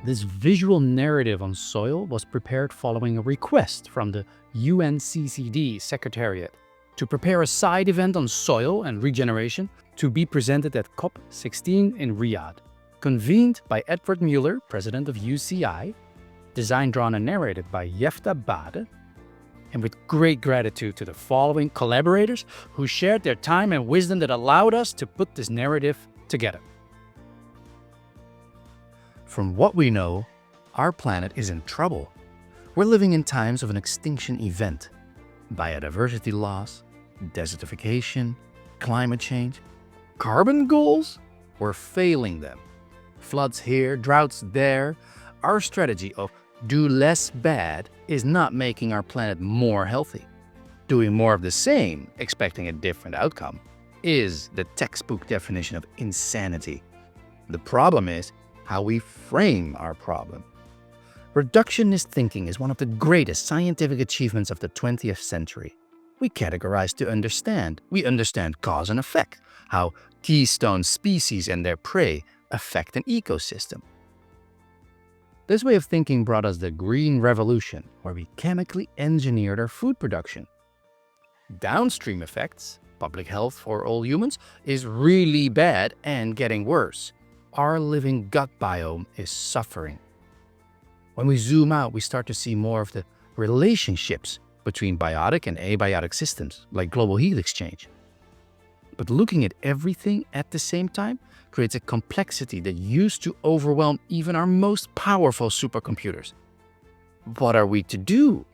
This visual narrative on soil was prepared following a request from the UNCCD Secretariat to prepare a side event on soil and regeneration to be presented at COP16 in Riyadh. Convened by Edward Mueller, president of UCI, designed, drawn and narrated by Jefta Bade, and with great gratitude to the following collaborators who shared their time and wisdom that allowed us to put this narrative together. From what we know, our planet is in trouble. We're living in times of an extinction event. Biodiversity loss, desertification, climate change, carbon goals? We're failing them. Floods here, droughts there. Our strategy of do less bad is not making our planet more healthy. Doing more of the same, expecting a different outcome, is the textbook definition of insanity. The problem is how we frame our problem. Reductionist thinking is one of the greatest scientific achievements of the 20th century. We categorize to understand. We understand cause and effect, how keystone species and their prey affect an ecosystem. This way of thinking brought us the Green Revolution, where we chemically engineered our food production. Downstream effects, public health for all humans, is really bad and getting worse. Our living gut biome is suffering. When we zoom out, we start to see more of the relationships between biotic and abiotic systems, like global heat exchange. But looking at everything at the same time creates a complexity that used to overwhelm even our most powerful supercomputers. What are we to do?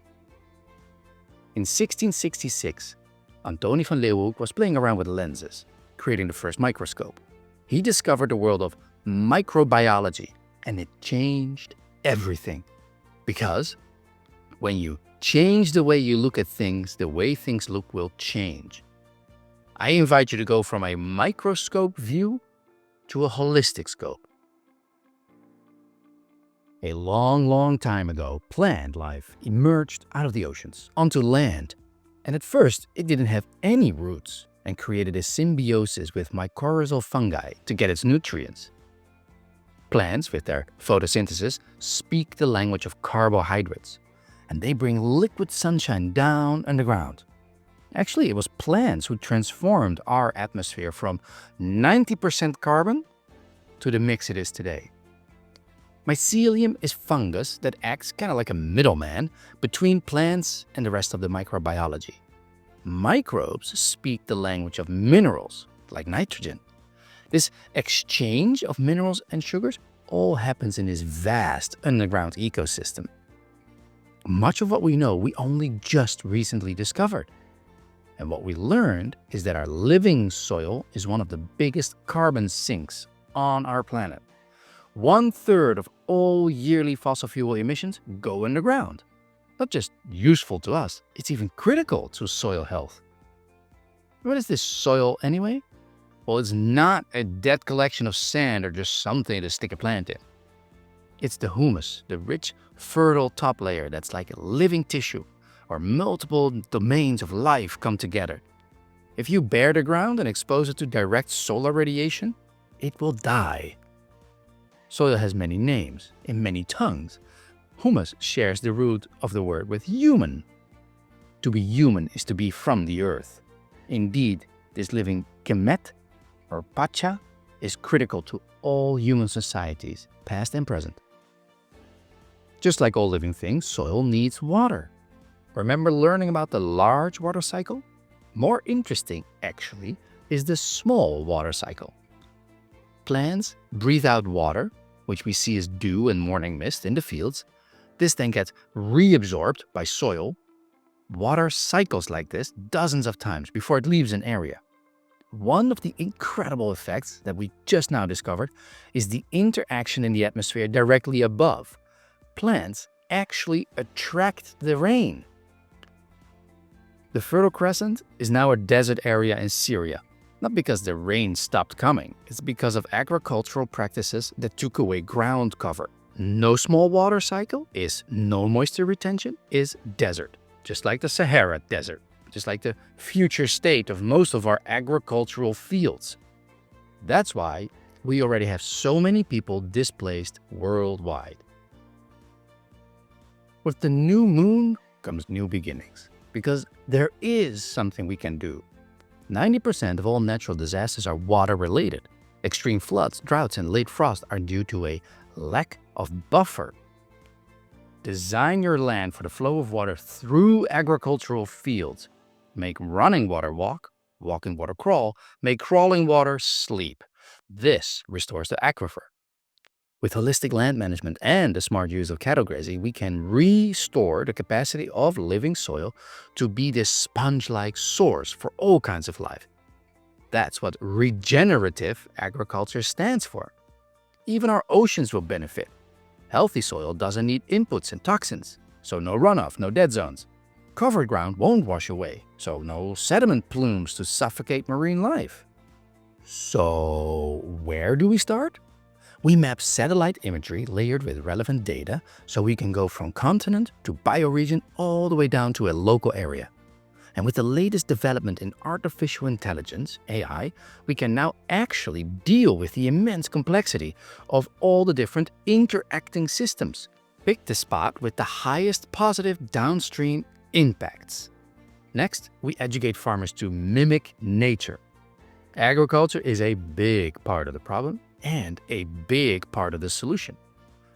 In 1666, Antony van Leeuwenhoek was playing around with lenses, creating the first microscope. He discovered the world of microbiology, and it changed everything. Because when you change the way you look at things, the way things look will change. I invite you to go from a microscope view to a holistic scope. A long time ago, plant life emerged out of the oceans onto land, and at first it didn't have any roots and created a symbiosis with mycorrhizal fungi to get its nutrients. Plants, with their photosynthesis, speak the language of carbohydrates, and they bring liquid sunshine down underground. Actually, it was plants who transformed our atmosphere from 90% carbon to the mix it is today. Mycelium is fungus that acts kind of like a middleman between plants and the rest of the microbiology. Microbes speak the language of minerals, like nitrogen. This exchange of minerals and sugars all happens in this vast underground ecosystem. Much of what we know, we only just recently discovered. And what we learned is that our living soil is one of the biggest carbon sinks on our planet. 1/3 of all yearly fossil fuel emissions go underground. Not just useful to us, it's even critical to soil health. What is this soil anyway? Well, it's not a dead collection of sand or just something to stick a plant in. It's the humus, the rich, fertile top layer that's like a living tissue, where multiple domains of life come together. If you bare the ground and expose it to direct solar radiation, it will die. Soil has many names, in many tongues. Humus shares the root of the word with human. To be human is to be from the earth. Indeed, this living kemet, or pacha, is critical to all human societies, past and present. Just like all living things, soil needs water. Remember learning about the large water cycle? More interesting, actually, is the small water cycle. Plants breathe out water, which we see as dew and morning mist in the fields. This then gets reabsorbed by soil. Water cycles like this dozens of times before it leaves an area. One of the incredible effects that we just now discovered is the interaction in the atmosphere directly above. Plants actually attract the rain. The Fertile Crescent is now a desert area in Syria. Not because the rain stopped coming, it's because of agricultural practices that took away ground cover. No small water cycle is no moisture retention is desert, just like the Sahara Desert, just like the future state of most of our agricultural fields. That's why we already have so many people displaced worldwide. With the new moon comes new beginnings, because there is something we can do. 90% of all natural disasters are water-related. Extreme floods, droughts, and late frost are due to a lack of buffer. Design your land for the flow of water through agricultural fields. Make running water walk, walking water crawl, make crawling water sleep. This restores the aquifer. With holistic land management and the smart use of cattle grazing, we can restore the capacity of living soil to be this sponge-like source for all kinds of life. That's what regenerative agriculture stands for. Even our oceans will benefit. Healthy soil doesn't need inputs and toxins, so no runoff, no dead zones. Covered ground won't wash away, so no sediment plumes to suffocate marine life. So where do we start? We map satellite imagery layered with relevant data so we can go from continent to bioregion all the way down to a local area. And with the latest development in artificial intelligence, AI, we can now actually deal with the immense complexity of all the different interacting systems. Pick the spot with the highest positive downstream impacts. Next, we educate farmers to mimic nature. Agriculture is a big part of the problem and a big part of the solution.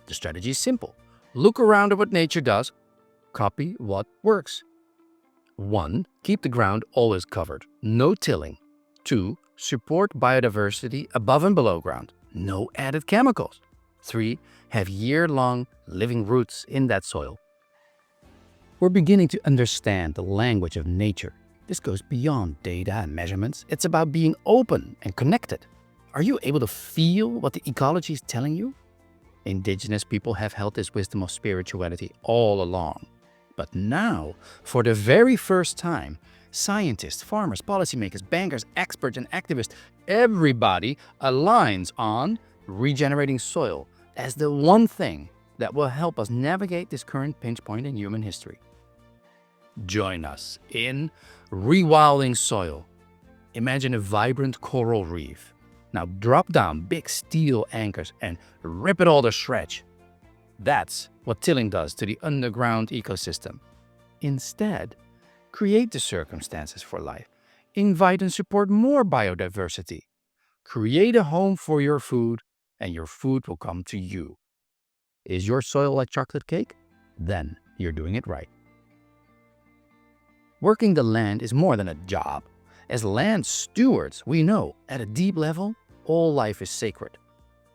The strategy is simple. Look around at what nature does, copy what works. 1. Keep the ground always covered, no tilling. 2. Support biodiversity above and below ground, no added chemicals. 3. Have year-long living roots in that soil. We're beginning to understand the language of nature. This goes beyond data and measurements. It's about being open and connected. Are you able to feel what the ecology is telling you? Indigenous people have held this wisdom of spirituality all along. But now, for the very first time, scientists, farmers, policymakers, bankers, experts, and activists, everybody aligns on regenerating soil as the one thing that will help us navigate this current pinch point in human history. Join us in Rewilding Soil. Imagine a vibrant coral reef. Now drop down big steel anchors and rip it all to shreds. That's what tilling does to the underground ecosystem. Instead, create the circumstances for life. Invite and support more biodiversity. Create a home for your food, and your food will come to you. Is your soil like chocolate cake? Then you're doing it right. Working the land is more than a job. As land stewards, we know at a deep level, all life is sacred.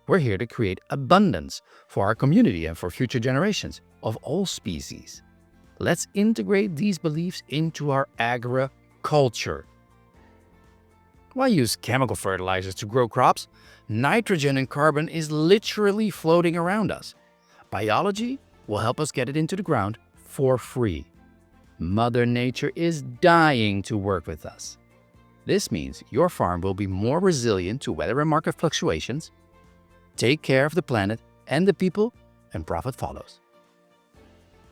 We're here to create abundance for our community and for future generations of all species. Let's integrate these beliefs into our agriculture. Why use chemical fertilizers to grow crops? Nitrogen and carbon is literally floating around us. Biology will help us get it into the ground for free. Mother Nature is dying to work with us. This means your farm will be more resilient to weather and market fluctuations. Take care of the planet and the people, and profit follows.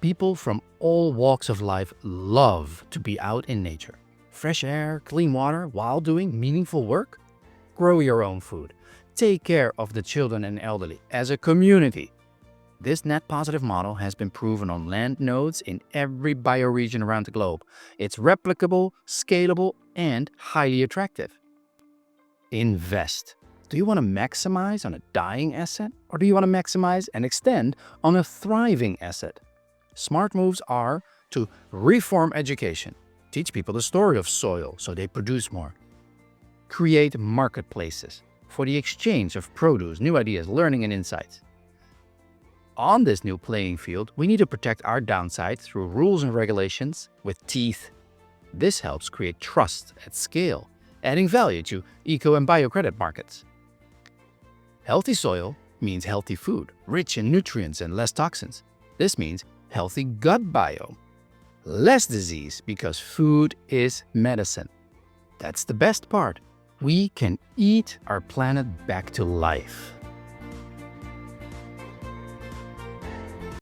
People from all walks of life love to be out in nature. Fresh air, clean water, while doing meaningful work. Grow your own food. Take care of the children and elderly as a community. This net positive model has been proven on land nodes in every bioregion around the globe. It's replicable, scalable, and highly attractive. Invest. Do you want to maximize on a dying asset, or do you want to maximize and extend on a thriving asset? Smart moves are to reform education, teach people the story of soil so they produce more. Create marketplaces for the exchange of produce, new ideas, learning, and insights. On this new playing field, we need to protect our downside through rules and regulations with teeth. This helps create trust at scale, adding value to eco and biocredit markets. Healthy soil means healthy food, rich in nutrients and less toxins. This means healthy gut biome, less disease because food is medicine. That's the best part. We can eat our planet back to life.